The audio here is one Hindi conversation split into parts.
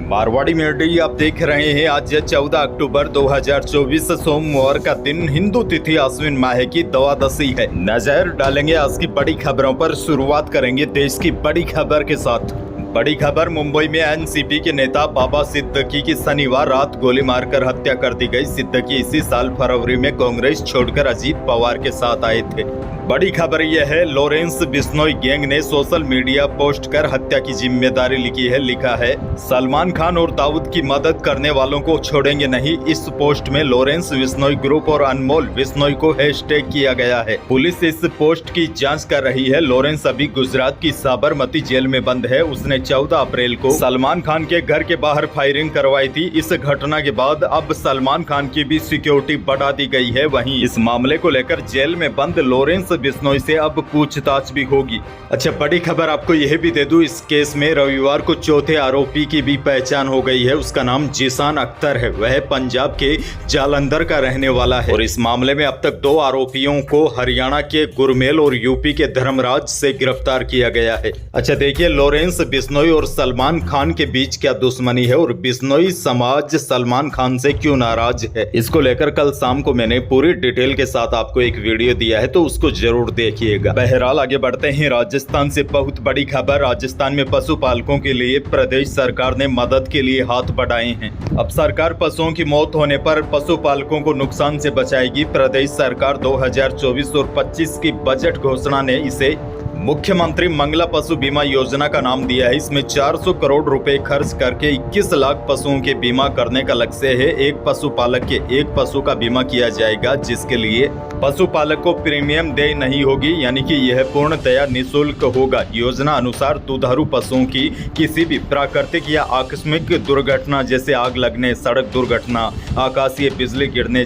मारवाड़ी मीडिया आप देख रहे हैं। आज 14 अक्टूबर 2024 सोमवार का दिन, हिंदू तिथि आश्विन माह की द्वादशी है। नजर डालेंगे आज की बड़ी खबरों पर। शुरुआत करेंगे देश की बड़ी खबर के साथ। बड़ी खबर, मुंबई में एनसीपी के नेता बाबा सिद्दीकी की शनिवार रात गोली मारकर हत्या कर दी गई। सिद्दीकी इसी साल फरवरी में कांग्रेस छोड़कर अजीत पवार के साथ आए थे। बड़ी खबर यह है, लॉरेंस बिश्नोई गैंग ने सोशल मीडिया पोस्ट कर हत्या की जिम्मेदारी लिखी है। लिखा है, सलमान खान और दाऊद की मदद करने वालों को छोड़ेंगे नहीं। इस पोस्ट में लॉरेंस बिश्नोई ग्रुप और अनमोल बिश्नोई को हैशटैग किया गया है। पुलिस इस पोस्ट की जांच कर रही है। लॉरेंस अभी गुजरात की साबरमती जेल में बंद है। उसने 14 अप्रैल को सलमान खान के घर के बाहर फायरिंग करवाई थी। इस घटना के बाद अब सलमान खान की भी सिक्योरिटी बढ़ा दी गई है। वहीं इस मामले को लेकर जेल में बंद लॉरेंस बिश्नोई से अब पूछताछ भी होगी। अच्छा, बड़ी खबर आपको यह भी दे दूं, इस केस में रविवार को चौथे आरोपी की भी पहचान हो गई है। उसका नाम जीशान अख्तर है। वह पंजाब के जालंधर का रहने वाला है और इस मामले में अब तक 2 आरोपियों को हरियाणा के गुरमेल और यूपी के धर्मराज से गिरफ्तार किया गया है। अच्छा देखिए, लॉरेंस बिश्नोई और सलमान खान के बीच क्या दुश्मनी है और बिश्नोई समाज सलमान खान से क्यों नाराज है, इसको लेकर कल शाम को मैंने पूरी डिटेल के साथ आपको एक वीडियो दिया है, तो उसको जरूर देखिएगा। बहरहाल आगे बढ़ते हैं। राजस्थान से बहुत बड़ी खबर। राजस्थान में पशुपालकों के लिए प्रदेश सरकार ने मदद के लिए हाथ बढ़ाए हैं। अब सरकार पशुओं की मौत होने पर पशुपालकों को नुकसान से बचाएगी। प्रदेश सरकार 2024 और 25 की बजट घोषणा ने इसे मुख्यमंत्री मंगला पशु बीमा योजना का नाम दिया है। इसमें 400 करोड़ रुपए खर्च करके 21 लाख पशुओं के बीमा करने का लक्ष्य है। एक पशुपालक के एक पशु का बीमा किया जाएगा, जिसके लिए पशुपालक को प्रीमियम देय नहीं होगी, यानी कि यह पूर्णतया निःशुल्क होगा। योजना अनुसार दुधारू पशुओं की किसी भी प्राकृतिक या आकस्मिक दुर्घटना जैसे आग लगने, सड़क दुर्घटना, आकाशीय बिजली गिरने,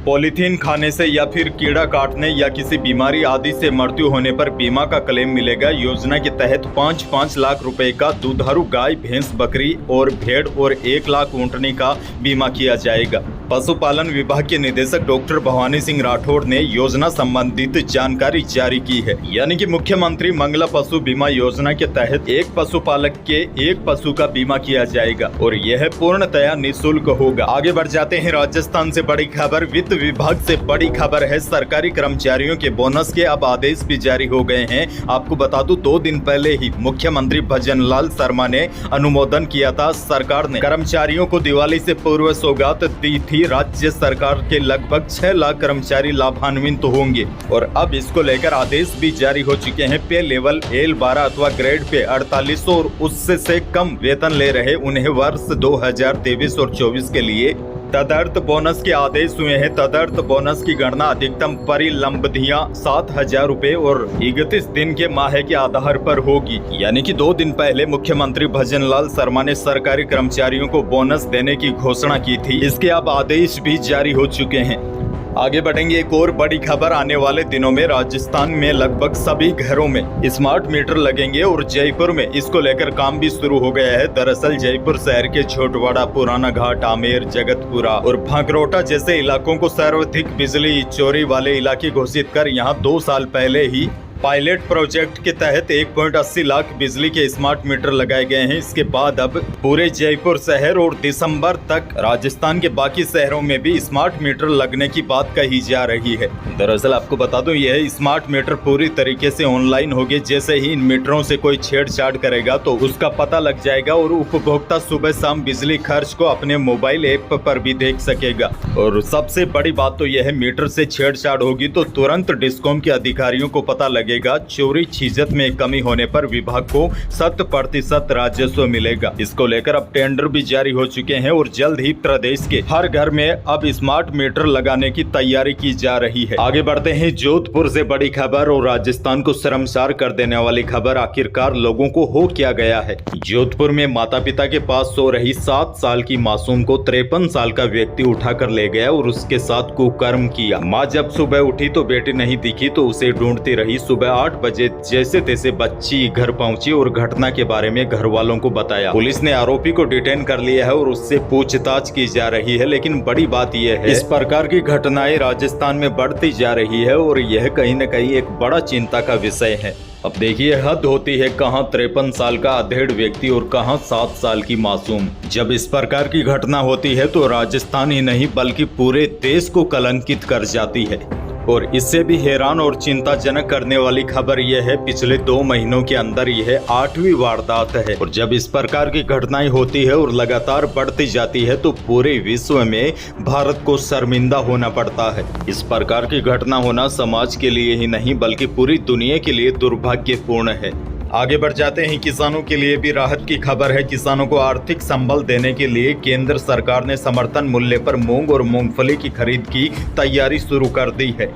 पॉलीथीन खाने से या फिर कीड़ा काटने या किसी बीमारी आदि से मृत्यु होने पर बीमा का क्लेम मिलेगा। योजना के तहत 5-5 लाख रुपए का दुधारू गाय, भैंस, बकरी और भेड़ और 1 लाख ऊंटनी का बीमा किया जाएगा। पशुपालन विभाग के निदेशक डॉक्टर भवानी सिंह राठौड़ ने योजना संबंधित जानकारी जारी की है। यानी कि मुख्यमंत्री मंगला पशु बीमा योजना के तहत एक पशुपालक के एक पशु का बीमा किया जाएगा और यह पूर्णतया निःशुल्क होगा। आगे बढ़ जाते हैं। राजस्थान से बड़ी खबर, वित्त विभाग से बड़ी खबर है। सरकारी कर्मचारियों के बोनस के अब आदेश भी जारी हो गए हैं। आपको बता दूं, 2 दिन पहले ही मुख्यमंत्री भजनलाल शर्मा ने अनुमोदन किया था। सरकार ने कर्मचारियों को दिवाली से पूर्व सौगात दी थी। राज्य सरकार के लगभग 6 लाख कर्मचारी लाभान्वित होंगे और अब इसको लेकर आदेश भी जारी हो चुके हैं। पे लेवल L12 अथवा ग्रेड पे 4800 और उससे कम वेतन ले रहे उन्हें वर्ष 2023 और 24 के लिए तदर्थ बोनस के आदेश हुए हैं। तदर्थ बोनस की गणना अधिकतम परिलंबधियां 7,000 रुपए और 31 दिन के माह के आधार पर होगी। यानी कि 2 दिन पहले मुख्यमंत्री भजनलाल शर्मा ने सरकारी कर्मचारियों को बोनस देने की घोषणा की थी। इसके अब आदेश भी जारी हो चुके हैं। आगे बढ़ेंगे। एक और बड़ी खबर, आने वाले दिनों में राजस्थान में लगभग सभी घरों में स्मार्ट मीटर लगेंगे और जयपुर में इसको लेकर काम भी शुरू हो गया है। दरअसल जयपुर शहर के छोटवाड़ा, पुराना घाट, आमेर, जगतपुरा और भांकरोटा जैसे इलाकों को सर्वाधिक बिजली चोरी वाले इलाके घोषित कर यहाँ 2 साल पहले ही पायलट प्रोजेक्ट के तहत 1.80 लाख बिजली के स्मार्ट मीटर लगाए गए हैं। इसके बाद अब पूरे जयपुर शहर और दिसंबर तक राजस्थान के बाकी शहरों में भी स्मार्ट मीटर लगने की बात कही जा रही है। दरअसल आपको बता दूं, यह स्मार्ट मीटर पूरी तरीके से ऑनलाइन होंगे। जैसे ही इन मीटरों से कोई छेड़छाड़ करेगा तो उसका पता लग जाएगा और उपभोक्ता सुबह शाम बिजली खर्च को अपने मोबाइल ऐप पर भी देख सकेगा। और सबसे बड़ी बात तो यह है, मीटर से छेड़छाड़ होगी तो तुरंत डिस्कॉम के अधिकारियों को पता लगेगा। चोरी छिजत में कमी होने पर विभाग को 100% राजस्व मिलेगा। इसको लेकर अब टेंडर भी जारी हो चुके हैं और जल्द ही प्रदेश के हर घर में अब स्मार्ट मीटर लगाने की तैयारी की जा रही है। आगे बढ़ते हैं। जोधपुर से बड़ी खबर और राजस्थान को शर्मसार कर देने वाली खबर, आखिरकार लोगों को हो क्या गया है। जोधपुर में माता पिता के पास सो रही 7 साल की मासूम को 53 साल का व्यक्ति उठाकर ले गया और उसके साथ कुकर्म किया। माँ जब सुबह उठी तो बेटी नहीं दिखी तो उसे ढूंढती रही। सुबह 8 बजे जैसे तैसे बच्ची घर पहुंची और घटना के बारे में घर वालों को बताया। पुलिस ने आरोपी को डिटेन कर लिया है और उससे पूछताछ की जा रही है। लेकिन बड़ी बात यह है, इस प्रकार की घटनाएं राजस्थान में बढ़ती जा रही है और यह कहीं न कहीं एक बड़ा चिंता का विषय है। अब देखिए, हद होती है कहां 53 साल का अधेड़ व्यक्ति और कहां 7 साल की मासूम। जब इस प्रकार की घटना होती है तो राजस्थान ही नहीं बल्कि पूरे देश को कलंकित कर जाती है। और इससे भी हैरान और चिंताजनक करने वाली खबर यह है, पिछले 2 महीनों के अंदर यह 8वीं वारदात है। और जब इस प्रकार की घटनाएं होती है और लगातार बढ़ती जाती है तो पूरे विश्व में भारत को शर्मिंदा होना पड़ता है। इस प्रकार की घटना होना समाज के लिए ही नहीं बल्कि पूरी दुनिया के लिए दुर्भाग्यपूर्ण है। आगे बढ़ जाते हैं। किसानों के लिए भी राहत की खबर है। किसानों को आर्थिक संबल देने के लिए केंद्र सरकार ने समर्थन मूल्य पर मूंग और मूंगफली की खरीद की तैयारी शुरू कर दी है।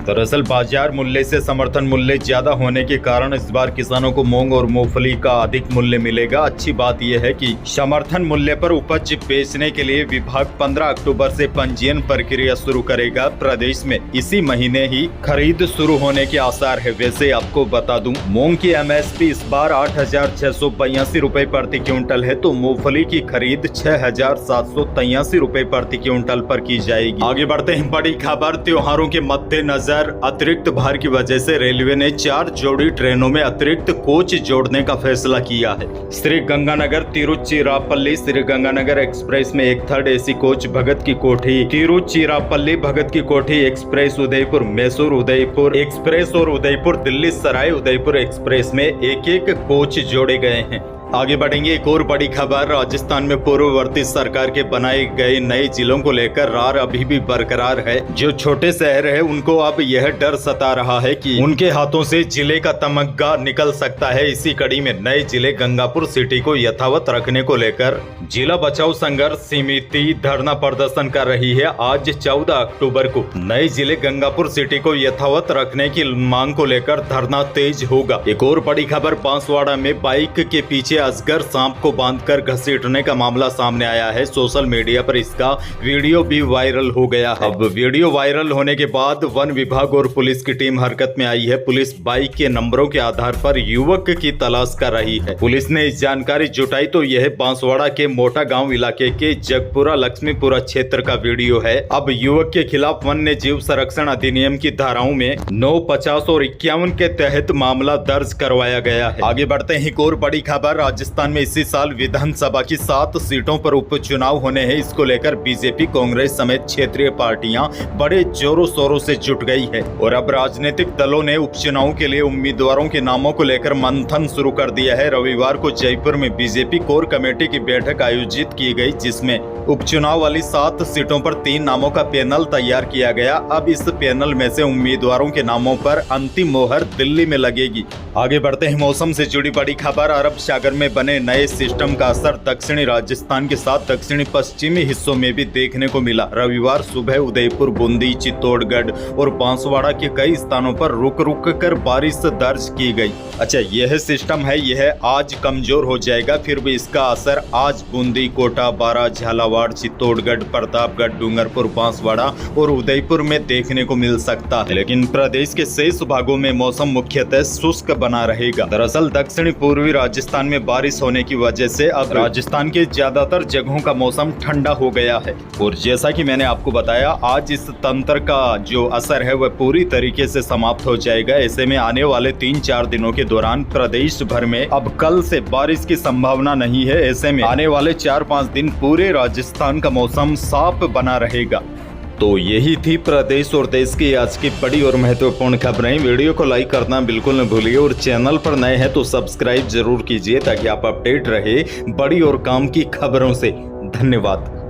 दरअसल बाजार मूल्य से समर्थन मूल्य ज्यादा होने के कारण इस बार किसानों को मूंग और मूंगफली का अधिक मूल्य मिलेगा। अच्छी बात यह है कि समर्थन मूल्य पर उपज बेचने के लिए विभाग 15 अक्टूबर से पंजीयन प्रक्रिया शुरू करेगा। प्रदेश में इसी महीने ही खरीद शुरू होने के आसार है। वैसे आपको बता दूं, मूंग की MSP इस बार 8,682 रुपए प्रति क्विंटल है तो मूंगफली की खरीद 6,783 रुपए प्रति क्विंटल पर की जाएगी। आगे बढ़ते हैं। बड़ी खबर, त्योहारों के मद्देनजर अतिरिक्त भार की वजह से रेलवे ने 4 जोड़ी ट्रेनों में अतिरिक्त कोच जोड़ने का फैसला किया है। श्री गंगानगर तिरुचिरापल्ली श्री गंगानगर एक्सप्रेस में 1/3 AC कोच भगत की कोठी, तिरुचिरापल्ली भगत की कोठी एक्सप्रेस, उदयपुर मैसूर उदयपुर एक्सप्रेस और उदयपुर दिल्ली सराय उदयपुर एक्सप्रेस में 1-1 कोच जोड़े गए हैं। आगे बढ़ेंगे। एक और बड़ी खबर, राजस्थान में पूर्ववर्ती सरकार के बनाए गए नए जिलों को लेकर रार अभी भी बरकरार है। जो छोटे शहर है उनको अब यह डर सता रहा है कि उनके हाथों से जिले का तमगा निकल सकता है। इसी कड़ी में नए जिले गंगापुर सिटी को यथावत रखने को लेकर जिला बचाओ संघर्ष समिति धरना प्रदर्शन कर रही है। आज 14 अक्टूबर को नए जिले गंगापुर सिटी को यथावत रखने की मांग को लेकर धरना तेज होगा। एक और बड़ी खबर, बांसवाड़ा में बाइक के पीछे अजगर सांप को बांधकर घसीटने का मामला सामने आया है। सोशल मीडिया पर इसका वीडियो भी वायरल हो गया है। अब वीडियो वायरल होने के बाद वन विभाग और पुलिस की टीम हरकत में आई है। पुलिस बाइक के नंबरों के आधार पर युवक की तलाश कर रही है। पुलिस ने इस जानकारी जुटाई तो यह बांसवाड़ा के मोटा गांव इलाके के जगपुरा लक्ष्मीपुरा क्षेत्र का वीडियो है। अब युवक के खिलाफ वन्य जीव संरक्षण अधिनियम की धाराओं में 9, 50 और 51 के तहत मामला दर्ज करवाया गया है। आगे बढ़ते हैं। एक और बड़ी खबर, राजस्थान में इसी साल विधानसभा की 7 सीटों पर उपचुनाव होने हैं। इसको लेकर बीजेपी, कांग्रेस समेत क्षेत्रीय पार्टियां बड़े जोरों शोरों से जुट गई है और अब राजनीतिक दलों ने उपचुनाव के लिए उम्मीदवारों के नामों को लेकर मंथन शुरू कर दिया है। रविवार को जयपुर में बीजेपी कोर कमेटी की बैठक आयोजित की गई जिसमें उपचुनाव वाली 7 सीटों पर 3 नामों का पैनल तैयार किया गया। अब इस पैनल में से उम्मीदवारों के नामों पर अंतिम मोहर दिल्ली में लगेगी। आगे बढ़ते हैं। मौसम से जुड़ी बड़ी खबर, अरब सागर में बने नए सिस्टम का असर दक्षिणी राजस्थान के साथ दक्षिणी पश्चिमी हिस्सों में भी देखने को मिला। रविवार सुबह उदयपुर, बूंदी, चित्तौड़गढ़ और बांसवाड़ा के कई स्थानों पर रुक रुक कर बारिश दर्ज की गई। अच्छा, यह सिस्टम है, यह आज कमजोर हो जाएगा, फिर भी इसका असर आज बूंदी, कोटा, बारा, झालावाड़, चित्तौड़गढ़, प्रतापगढ़, डूंगरपुर, बांसवाड़ा और उदयपुर में देखने को मिल सकता है। लेकिन प्रदेश के शेष भागों में मौसम मुख्यतः शुष्क बना रहेगा। दरअसल दक्षिणी पूर्वी राजस्थान में बारिश होने की वजह से अब राजस्थान के ज्यादातर जगहों का मौसम ठंडा हो गया है और जैसा कि मैंने आपको बताया, आज इस तंत्र का जो असर है वह पूरी तरीके से समाप्त हो जाएगा। ऐसे में आने वाले 3-4 दिनों के दौरान प्रदेश भर में अब कल से बारिश की संभावना नहीं है। ऐसे में आने वाले 4-5 दिन पूरे राजस्थान का मौसम साफ बना रहेगा। तो यही थी प्रदेश और देश की आज की बड़ी और महत्वपूर्ण खबरें। वीडियो को लाइक करना बिल्कुल न भूलिए और चैनल पर नए हैं तो सब्सक्राइब जरूर कीजिए ताकि आप अपडेट रहे बड़ी और काम की खबरों से। धन्यवाद।